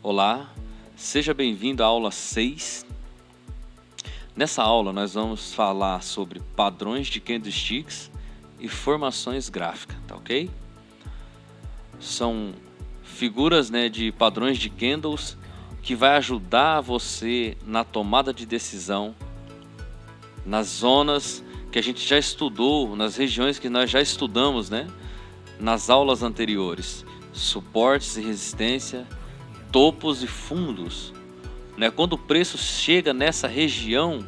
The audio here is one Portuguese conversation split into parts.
Olá, seja bem-vindo à aula 6. Nessa aula nós vamos falar sobre padrões de candlesticks e formações gráficas, tá ok? São figuras, de padrões de candles que vai ajudar você na tomada de decisão, nas zonas que a gente já estudou, nas regiões que nós já estudamos, nas aulas anteriores, suportes e resistência, topos e fundos, Quando o preço chega nessa região,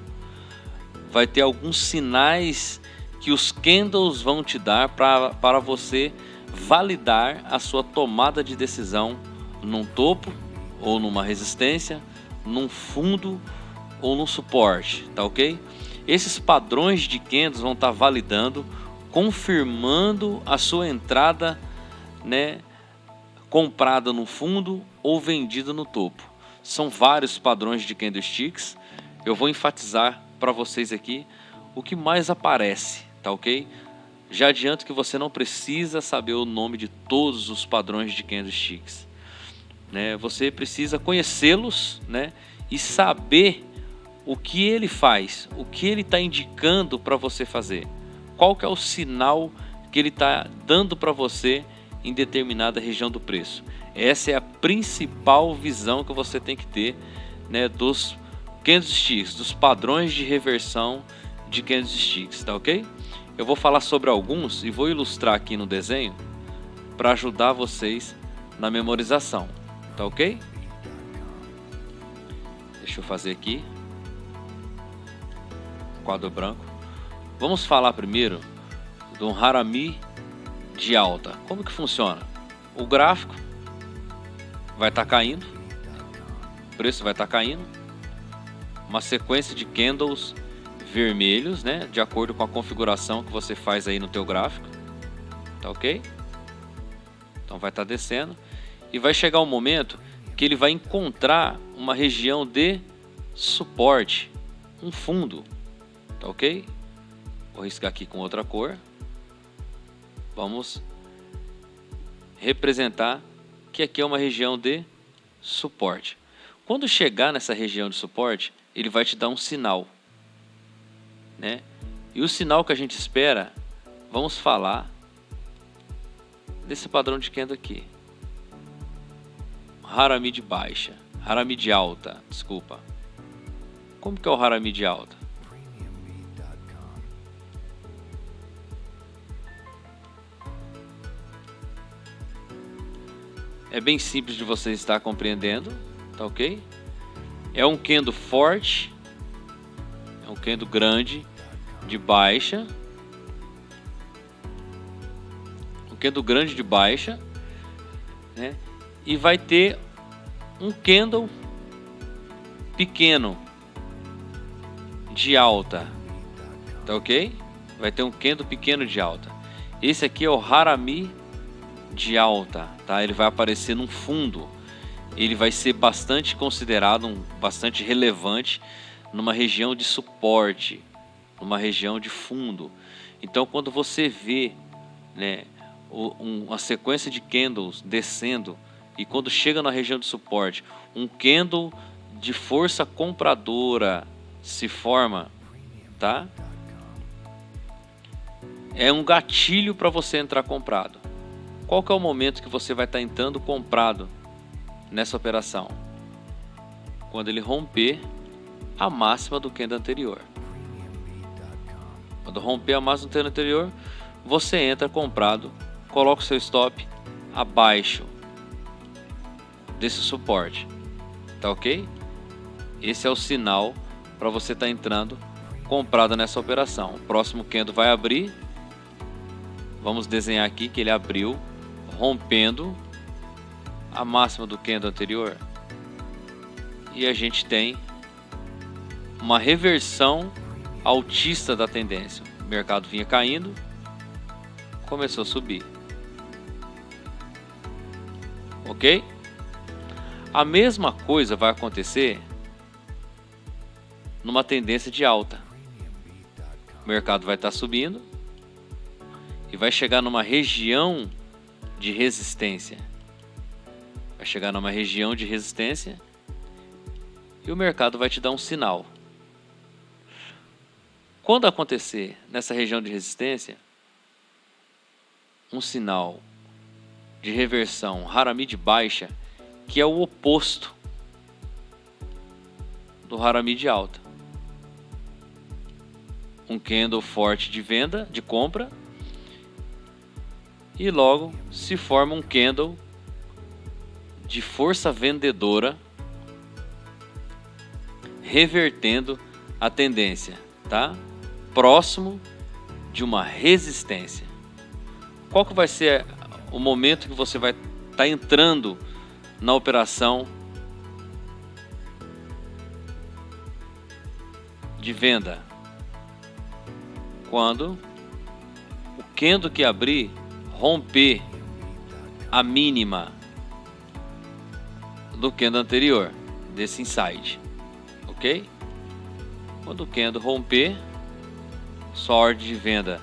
vai ter alguns sinais que os candles vão te dar para você validar a sua tomada de decisão num topo ou numa resistência, num fundo ou num suporte, tá ok? Esses padrões de candles vão estar validando, confirmando a sua entrada, comprada no fundo ou vendida no topo. São vários padrões de candlesticks. Eu vou enfatizar para vocês aqui o que mais aparece, tá ok? Já adianto que você não precisa saber o nome de todos os padrões de candlesticks, Você precisa conhecê-los, e saber o que ele faz, o que ele está indicando para você fazer, qual que é o sinal que ele está dando para você em determinada região do preço. Essa é a principal visão que você tem que ter, dos candlesticks, dos padrões de reversão de candlesticks, tá ok? Eu vou falar sobre alguns e vou ilustrar aqui no desenho para ajudar vocês na memorização, tá ok? Deixa eu fazer aqui quadro branco. Vamos falar primeiro do Harami de alta. Como que funciona? O gráfico vai estar caindo, o preço vai estar caindo, uma sequência de candles vermelhos, de acordo com a configuração que você faz aí no teu gráfico, tá ok? Então vai estar descendo e vai chegar um momento que ele vai encontrar uma região de suporte, um fundo, tá ok? Vou riscar aqui com outra cor. Vamos representar que aqui é uma região de suporte. Quando chegar nessa região de suporte, ele vai te dar um sinal, E o sinal que a gente espera, vamos falar desse padrão de candle aqui. Harami de baixa, Harami de alta, desculpa. Como que é o Harami de alta? É bem simples de você estar compreendendo, tá ok? É um candle forte, é um candle grande, de baixa, um candle grande de baixa, e vai ter um candle pequeno de alta, tá ok? Vai ter um candle pequeno de alta. Esse aqui é o Harami de alta, tá? Ele vai aparecer num fundo. Ele vai ser bastante considerado, bastante relevante numa região de suporte, numa região de fundo. Então, quando você vê, uma sequência de candles descendo e quando chega na região de suporte, um candle de força compradora se forma, tá? É um gatilho para você entrar comprado. Qual que é o momento que você vai estar entrando comprado nessa operação? Quando ele romper a máxima do candle anterior. Quando romper a máxima do candle anterior, você entra comprado, coloca o seu stop abaixo desse suporte, tá ok? Esse é o sinal para você estar entrando comprado nessa operação. O próximo candle vai abrir. Vamos desenhar aqui que ele abriu rompendo a máxima do candle anterior, e a gente tem uma reversão altista da tendência. O mercado vinha caindo, começou a subir, ok? A mesma coisa vai acontecer numa tendência de alta. O mercado vai estar subindo e vai chegar numa região de resistência. Vai chegar numa região de resistência e o mercado vai te dar um sinal. Quando acontecer nessa região de resistência um sinal de reversão Harami baixa, que é o oposto do Harami alta. Um candle forte de venda, de compra, e logo se forma um candle de força vendedora revertendo a tendência, tá? Próximo de uma resistência. Qual que vai ser o momento que você vai estar entrando na operação de venda? Quando o candle que abrir romper a mínima do candle anterior, desse inside, ok? Quando o candle romper, sua ordem de venda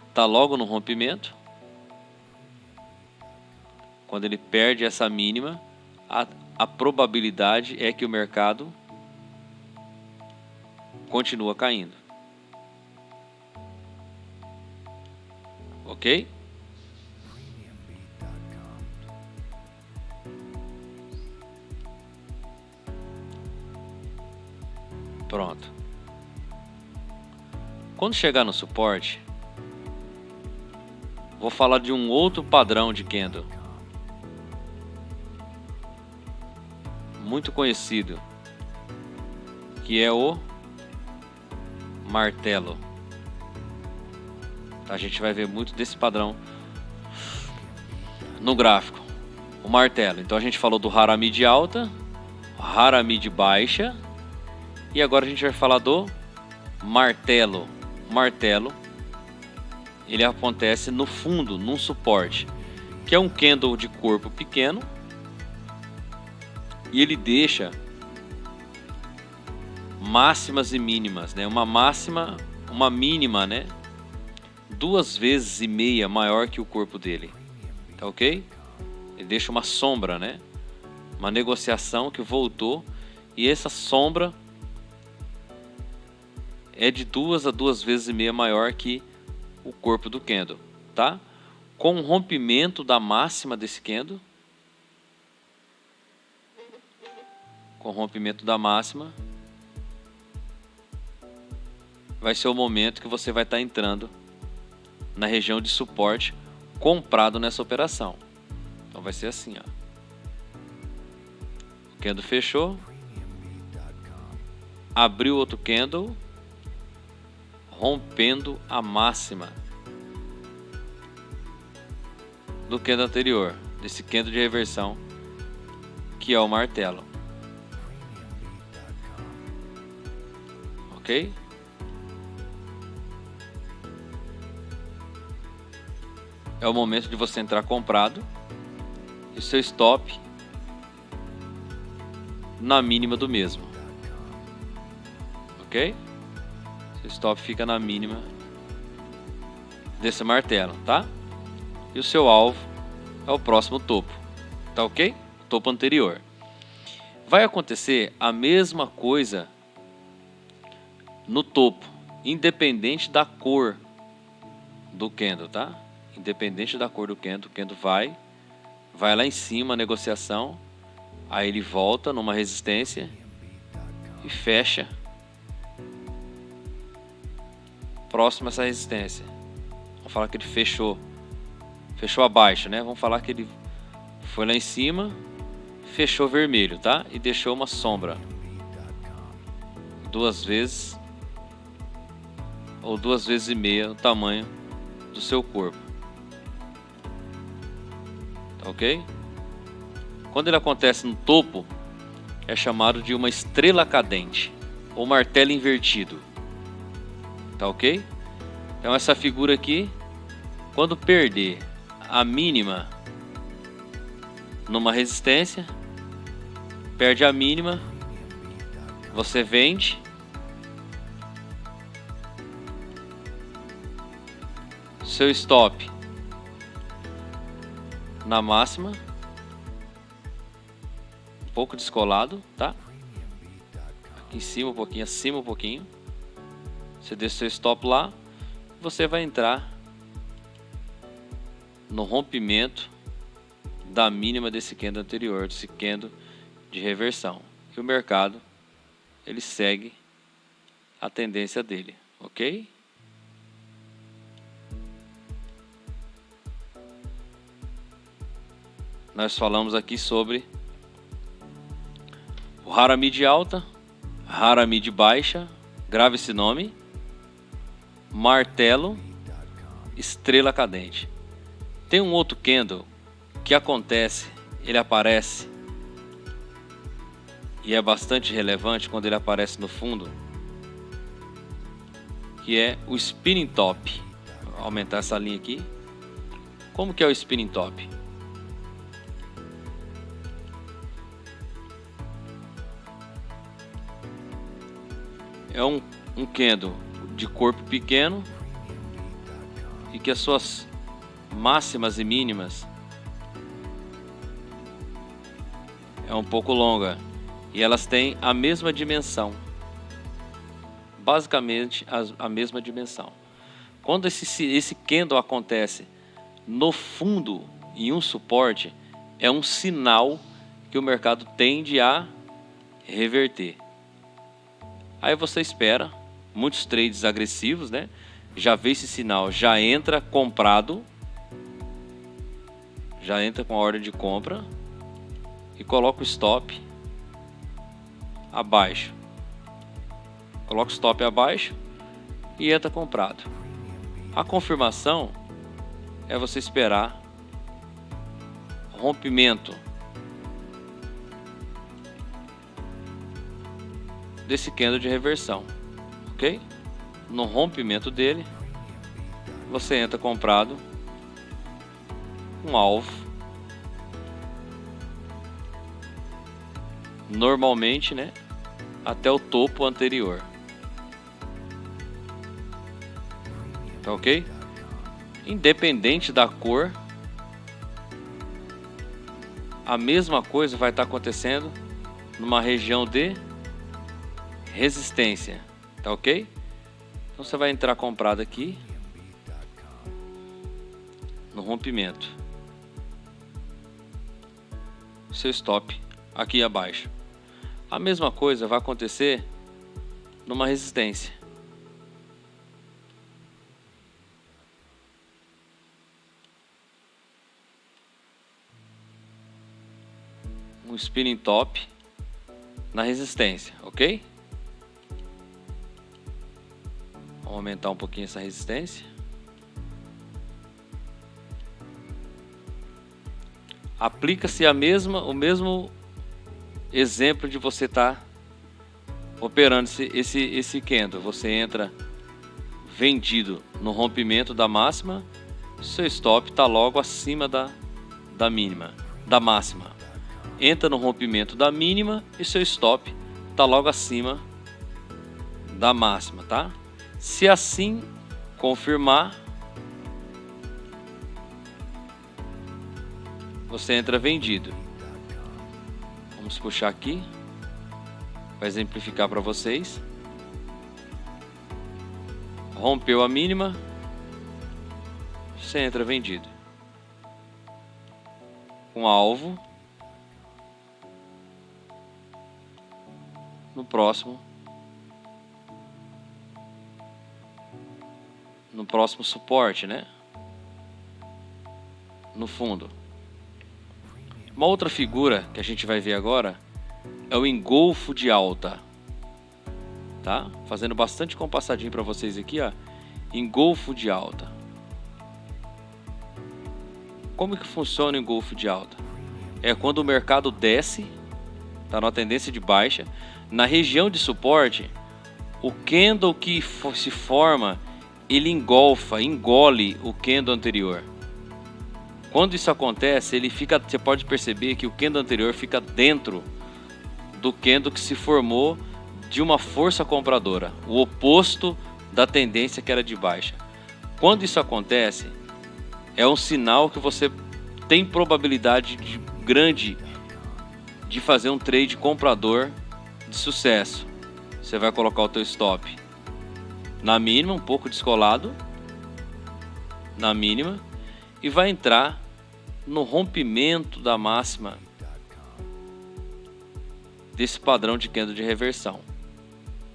está logo no rompimento. Quando ele perde essa mínima, a probabilidade é que o mercado continua caindo. Ok? Pronto. Quando chegar no suporte, vou falar de um outro padrão de candle muito conhecido, que é o martelo. A gente vai ver muito desse padrão no gráfico. O martelo. Então a gente falou do Harami de alta, Harami de baixa, e agora a gente vai falar do martelo. O martelo, ele acontece no fundo, num suporte, que é um candle de corpo pequeno, e ele deixa máximas e mínimas, né? Uma máxima, uma mínima, né? 2,5 vezes maior que o corpo dele, tá ok? Ele deixa uma sombra, né? Uma negociação que voltou, e essa sombra é de 2 a 2,5 vezes maior que o corpo do candle, tá? Com o rompimento da máxima desse candle, com o rompimento da máxima, vai ser o momento que você vai estar entrando na região de suporte comprado nessa operação. Então vai ser assim, ó. O candle fechou, abriu outro candle, rompendo a máxima do candle anterior, desse candle de reversão, que é o martelo. Ok? É o momento de você entrar comprado e seu stop na mínima do mesmo. Ok? Seu stop fica na mínima desse martelo, tá? E o seu alvo é o próximo topo, tá ok? O topo anterior. Vai acontecer a mesma coisa no topo, independente da cor do candle, tá? Independente da cor do candle, o candle vai lá em cima, a negociação, aí ele volta numa resistência e fecha próximo a essa resistência. Vamos falar que ele fechou abaixo, né? Vamos falar que ele foi lá em cima, fechou vermelho, tá? E deixou uma sombra 2 vezes ou 2,5 vezes o tamanho do seu corpo, tá ok? Quando ele acontece no topo, é chamado de uma estrela cadente ou martelo invertido, tá ok? Então essa figura aqui, quando perder a mínima numa resistência, perde a mínima, você vende, seu stop na máxima, pouco descolado, tá? Aqui em cima um pouquinho, acima um pouquinho. Você deixa seu stop lá, você vai entrar no rompimento da mínima desse candle anterior, desse candle de reversão. E o mercado, ele segue a tendência dele, ok? Nós falamos aqui sobre o Haramid alta, Haramid baixa, grave esse nome, martelo, estrela cadente. Tem um outro candle que acontece, ele aparece e é bastante relevante quando ele aparece no fundo, que é o spinning top. Vou aumentar essa linha aqui. Como que é o spinning top? É um candle de corpo pequeno e que as suas máximas e mínimas é um pouco longa e elas têm a mesma dimensão, basicamente a mesma dimensão. Quando esse candle acontece no fundo em um suporte, é um sinal que o mercado tende a reverter. Aí você espera, muitos trades agressivos, né? Já vê esse sinal, já entra comprado, já entra com a ordem de compra e coloca o stop abaixo. Coloca o stop abaixo e entra comprado. A confirmação é você esperar rompimento desse candle de reversão, ok? No rompimento dele, você entra comprado, um alvo, normalmente, né, até o topo anterior, tá ok? Independente da cor, a mesma coisa vai estar acontecendo numa região de resistência, tá ok? Então você vai entrar comprado aqui no rompimento, seu stop aqui abaixo. A mesma coisa vai acontecer numa resistência. Um spinning top na resistência, ok? Vamos aumentar um pouquinho essa resistência. Aplica-se o mesmo exemplo de você estar operando esse candle. Você entra vendido no rompimento da máxima, seu stop está logo acima da mínima, da máxima. Entra no rompimento da mínima e seu stop está logo acima da máxima, tá? Se assim confirmar, você entra vendido. Vamos puxar aqui para exemplificar para vocês. Rompeu a mínima, você entra vendido. Um alvo no próximo suporte, né? No fundo. Uma outra figura que a gente vai ver agora é o engolfo de alta, tá? Fazendo bastante compassadinho para vocês aqui, ó. Engolfo de alta. Como que funciona o engolfo de alta? É quando o mercado desce, tá numa tendência de baixa, na região de suporte, o candle que se forma, ele engole o candle anterior. Quando isso acontece, você pode perceber que o candle anterior fica dentro do candle que se formou de uma força compradora, o oposto da tendência que era de baixa. Quando isso acontece, é um sinal que você tem probabilidade grande de fazer um trade comprador de sucesso. Você vai colocar o teu stop na mínima, um pouco descolado, na mínima, e vai entrar no rompimento da máxima desse padrão de candle de reversão.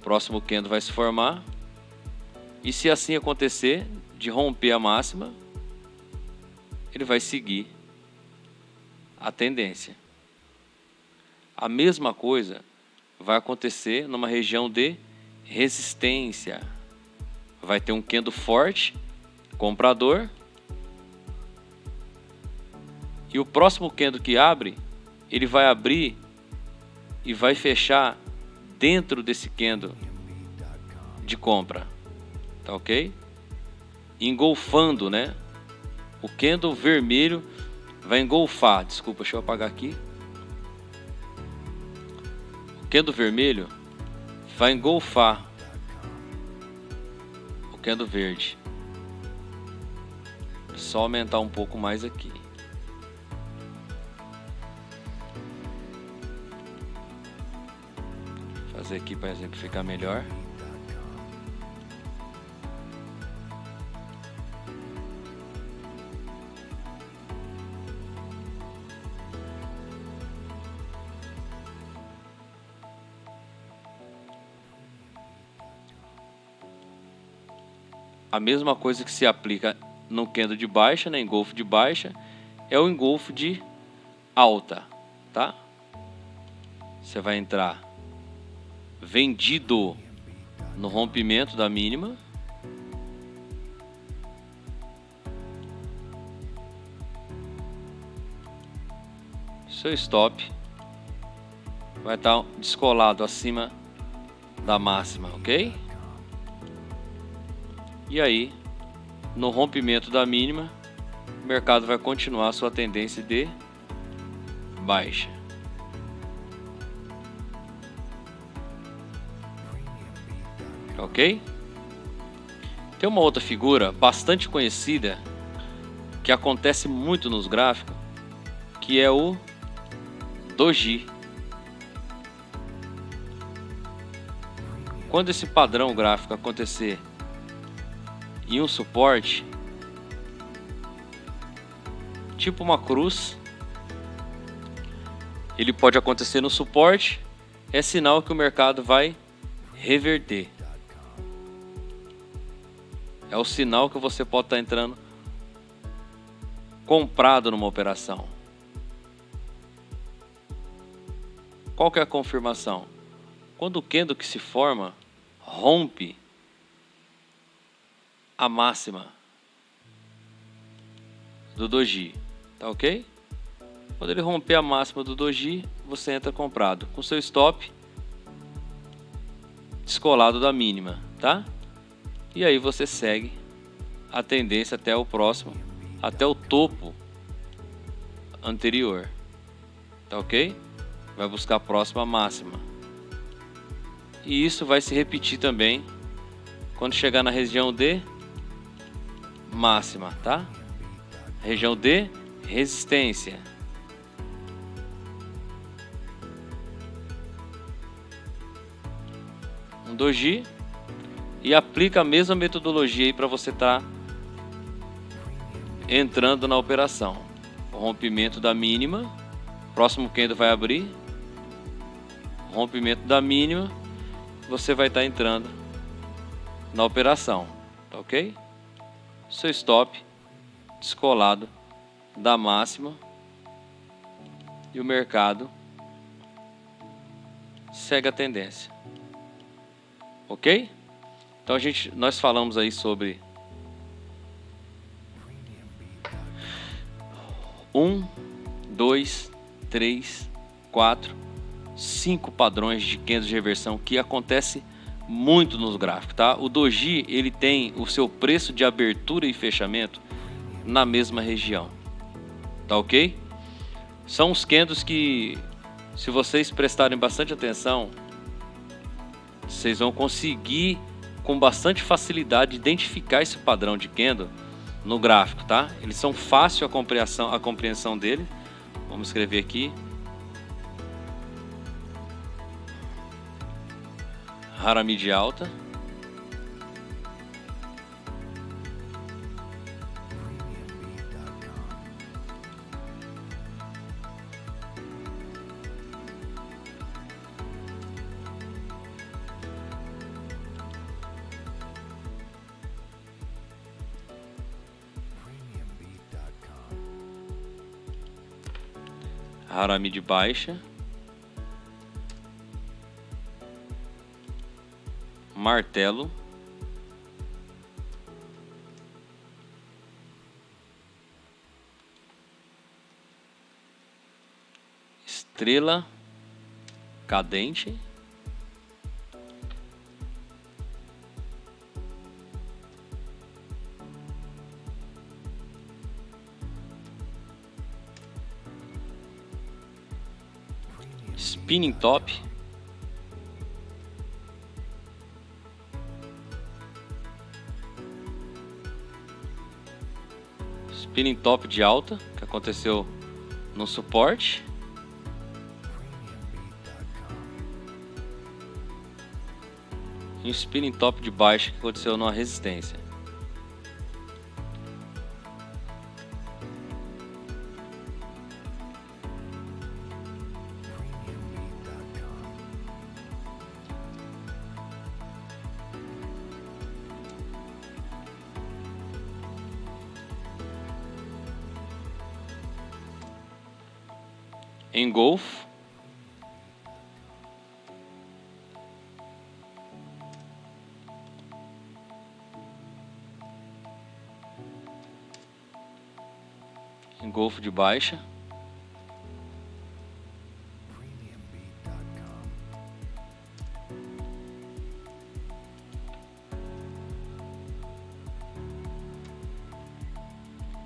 Próximo candle vai se formar, e se assim acontecer, de romper a máxima, ele vai seguir a tendência. A mesma coisa vai acontecer numa região de resistência. Vai ter um candle forte, comprador, e o próximo candle que abre, ele vai abrir e vai fechar dentro desse candle de compra, tá ok? Engolfando, né? O candle vermelho vai engolfar. Desculpa, deixa eu apagar aqui. O candle vermelho vai engolfar o candle verde. Só aumentar um pouco mais aqui. Fazer aqui para exemplificar melhor. A mesma coisa que se aplica no candle de baixa, né, engolfo de baixa, é o engolfo de alta, tá? Você vai entrar vendido no rompimento da mínima, seu stop vai estar descolado acima da máxima, ok? E aí, no rompimento da mínima, o mercado vai continuar a sua tendência de baixa. Ok? Tem uma outra figura bastante conhecida que acontece muito nos gráficos, que é o doji. Quando esse padrão gráfico acontecer em um suporte, tipo uma cruz, ele pode acontecer no suporte, é sinal que o mercado vai reverter. É o sinal que você pode estar entrando comprado numa operação. Qual que é a confirmação? Quando o candle que se forma rompe a máxima do doji, tá ok? Quando ele romper a máxima do doji, você entra comprado com seu stop descolado da mínima, tá? E aí você segue a tendência até o próximo, até o topo anterior, tá ok? Vai buscar a próxima máxima. E isso vai se repetir também quando chegar na região de máxima, tá? Região de resistência. Um doji, e aplica a mesma metodologia aí para você estar entrando na operação. O rompimento da mínima, próximo candle vai abrir, rompimento da mínima, você vai estar entrando na operação, tá ok? Seu stop descolado da máxima e o mercado segue a tendência, ok? Então nós falamos aí sobre 1, 2, 3, 4, 5 padrões de candles de reversão que acontece muito nos gráficos, tá? O doji, ele tem o seu preço de abertura e fechamento na mesma região, tá ok? São os candles que, se vocês prestarem bastante atenção, vocês vão conseguir com bastante facilidade identificar esse padrão de candle no gráfico, tá? Eles são fácil a compreensão dele. Vamos escrever aqui Harami de alta. Harami de baixa. Martelo. Estrela cadente. Spinning top. Spinning top de alta, que aconteceu no suporte. E um spinning top de baixa, que aconteceu numa resistência. Engolfo. Engolfo de baixa.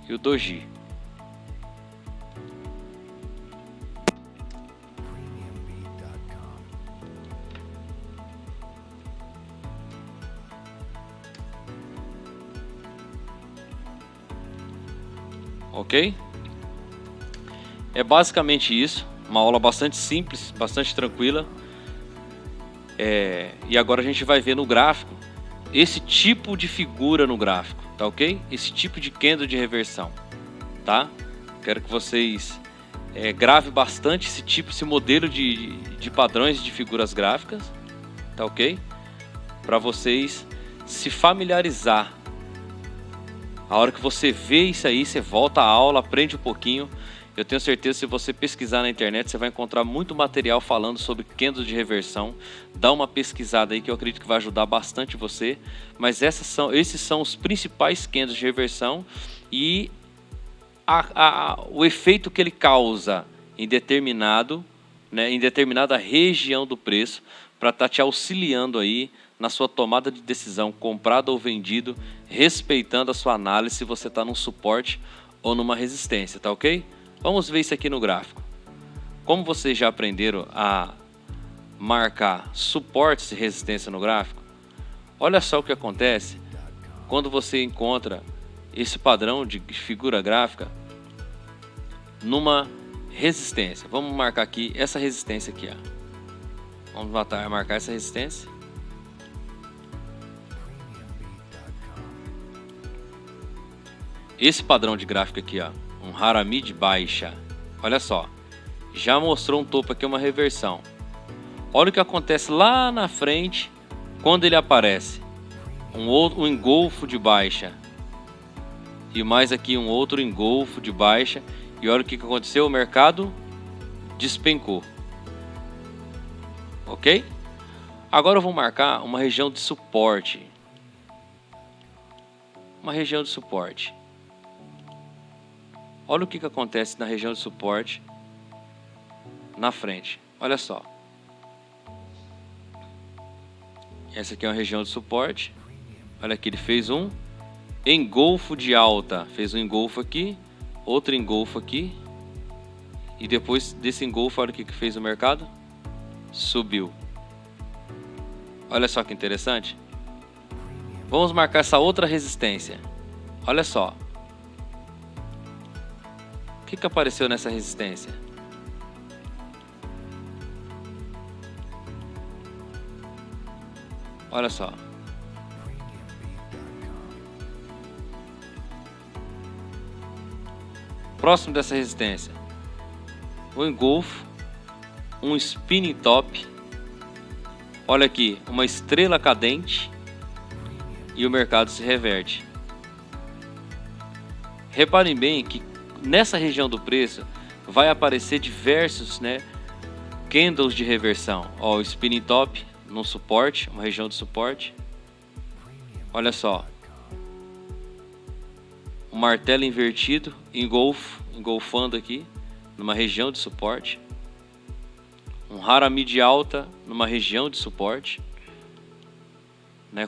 E o doji. Ok? É basicamente isso. Uma aula bastante simples, bastante tranquila. E agora a gente vai ver no gráfico esse tipo de figura no gráfico, tá ok? Esse tipo de candle de reversão, tá? Quero que vocês gravem bastante esse modelo de padrões de figuras gráficas, tá ok? Para vocês se familiarizar. A hora que você vê isso aí, você volta à aula, aprende um pouquinho. Eu tenho certeza que se você pesquisar na internet, você vai encontrar muito material falando sobre candles de reversão. Dá uma pesquisada aí que eu acredito que vai ajudar bastante você. Mas esses são os principais candles de reversão e o efeito que ele causa em determinada região do preço, para estar te auxiliando aí na sua tomada de decisão, comprado ou vendido, respeitando a sua análise se você está num suporte ou numa resistência, tá ok? Vamos ver isso aqui no gráfico. Como vocês já aprenderam a marcar suportes e resistência no gráfico, olha só o que acontece quando você encontra esse padrão de figura gráfica numa resistência. Vamos marcar aqui essa resistência aqui, ó. Vamos marcar essa resistência. Esse padrão de gráfico aqui, ó, um Harami de baixa. Olha só, já mostrou um topo aqui, uma reversão. Olha o que acontece lá na frente quando ele aparece. Um engolfo de baixa. E mais aqui um outro engolfo de baixa. E olha o que aconteceu, o mercado despencou. Ok? Agora eu vou marcar uma região de suporte. Uma região de suporte. Olha o que acontece na região de suporte na frente. Olha só. Essa aqui é uma região de suporte. Olha aqui, ele fez um engolfo de alta. Fez um engolfo aqui, outro engolfo aqui. E depois desse engolfo, olha o que fez o mercado. Subiu. Olha só que interessante. Vamos marcar essa outra resistência. Olha só. O que apareceu nessa resistência? Olha só. Próximo dessa resistência, o engolfo, um spinning top. Olha aqui, uma estrela cadente e o mercado se reverte. Reparem bem que nessa região do preço vai aparecer diversos, candles de reversão. Ó, o spinning top no suporte, uma região de suporte. Olha só, um martelo invertido, engolfando aqui numa região de suporte. Um harami de alta numa região de suporte.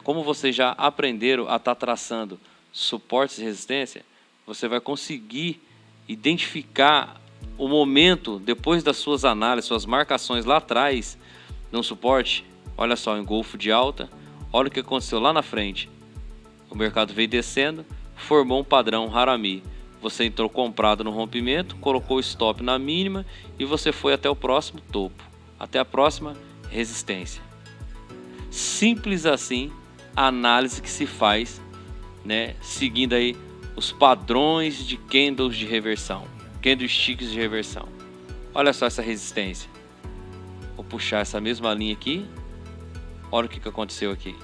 Como vocês já aprenderam a estar traçando suportes e resistência, você vai conseguir identificar o momento depois das suas análises, suas marcações lá atrás no suporte. Olha só, engolfo de alta. Olha o que aconteceu lá na frente. O mercado veio descendo, formou um padrão harami. Você entrou comprado no rompimento, colocou o stop na mínima e você foi até o próximo topo, até a próxima resistência. Simples assim a análise que se faz, seguindo aí os padrões de candles de reversão, candlesticks de reversão. Olha só essa resistência. Vou puxar essa mesma linha aqui. Olha o que aconteceu aqui.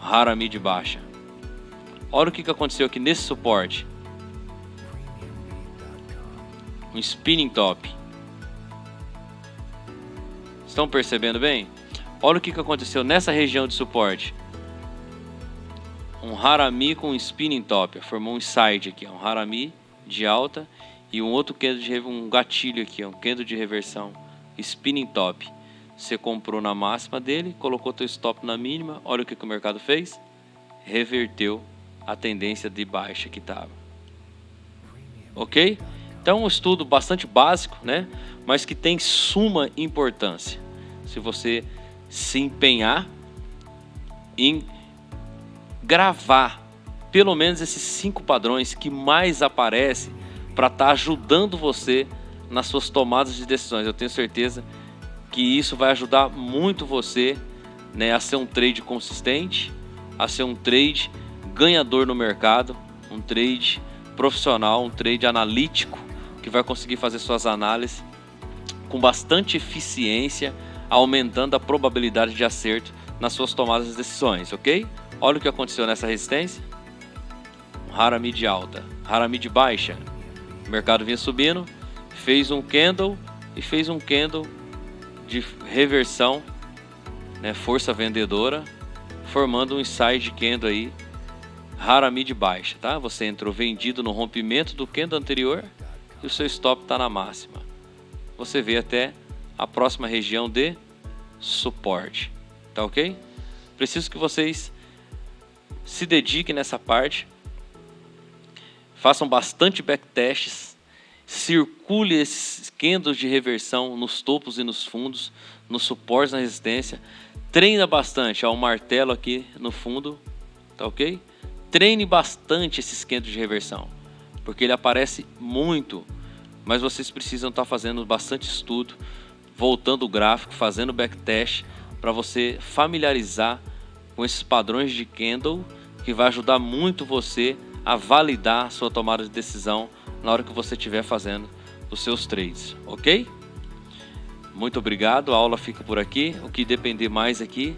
Harami de baixa. Olha o que aconteceu aqui nesse suporte. Um spinning top. Estão percebendo bem? Olha o que aconteceu nessa região de suporte. Um harami com um spinning top. Formou um side aqui. Um harami de alta. E um outro candle um gatilho aqui. Um candle de reversão. Spinning top. Você comprou na máxima dele. Colocou teu stop na mínima. Olha o que o mercado fez. Reverteu a tendência de baixa que estava. Ok? Então um estudo bastante básico, mas que tem suma importância. Se você se empenhar em gravar pelo menos esses 5 padrões que mais aparecem para estar ajudando você nas suas tomadas de decisões. Eu tenho certeza que isso vai ajudar muito você, a ser um trade consistente, a ser um trade ganhador no mercado, um trade profissional, um trade analítico, que vai conseguir fazer suas análises com bastante eficiência, aumentando a probabilidade de acerto nas suas tomadas de decisões, ok? Olha o que aconteceu nessa resistência. Harami de alta, harami de baixa. O mercado vinha subindo, fez um candle e fez um candle de reversão, força vendedora, formando um side candle aí, harami de baixa, tá? Você entrou vendido no rompimento do candle anterior e o seu stop está na máxima. Você vê até a próxima região de suporte, tá ok? Preciso que vocês se dediquem nessa parte, façam bastante backtests, circule esses candles de reversão nos topos e nos fundos, nos suportes, na resistência, treina bastante, ó, um martelo aqui no fundo, tá ok? Treine bastante esses candles de reversão, porque ele aparece muito, mas vocês precisam estar fazendo bastante estudo, voltando o gráfico, fazendo backtest, para você familiarizar com esses padrões de candle, que vai ajudar muito você a validar a sua tomada de decisão na hora que você estiver fazendo os seus trades, ok? Muito obrigado, a aula fica por aqui. O que depender mais aqui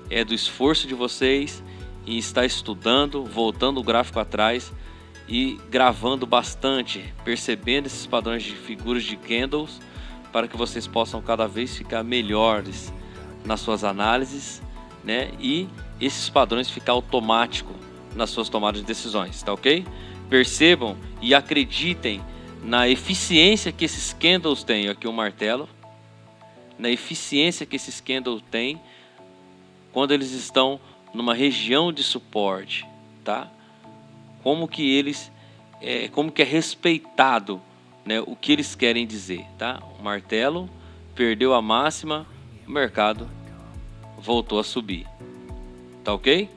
é do esforço de vocês em estar estudando, voltando o gráfico atrás e gravando bastante, percebendo esses padrões de figuras de candles, para que vocês possam cada vez ficar melhores nas suas análises, e esses padrões ficar automático nas suas tomadas de decisões, tá ok? Percebam e acreditem na eficiência que esses candles têm, aqui o martelo, na eficiência que esses candles têm quando eles estão numa região de suporte, tá? Como que é respeitado, o que eles querem dizer, tá? O martelo perdeu a máxima, o mercado voltou a subir, tá ok?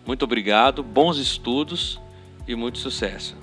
Muito obrigado, bons estudos e muito sucesso.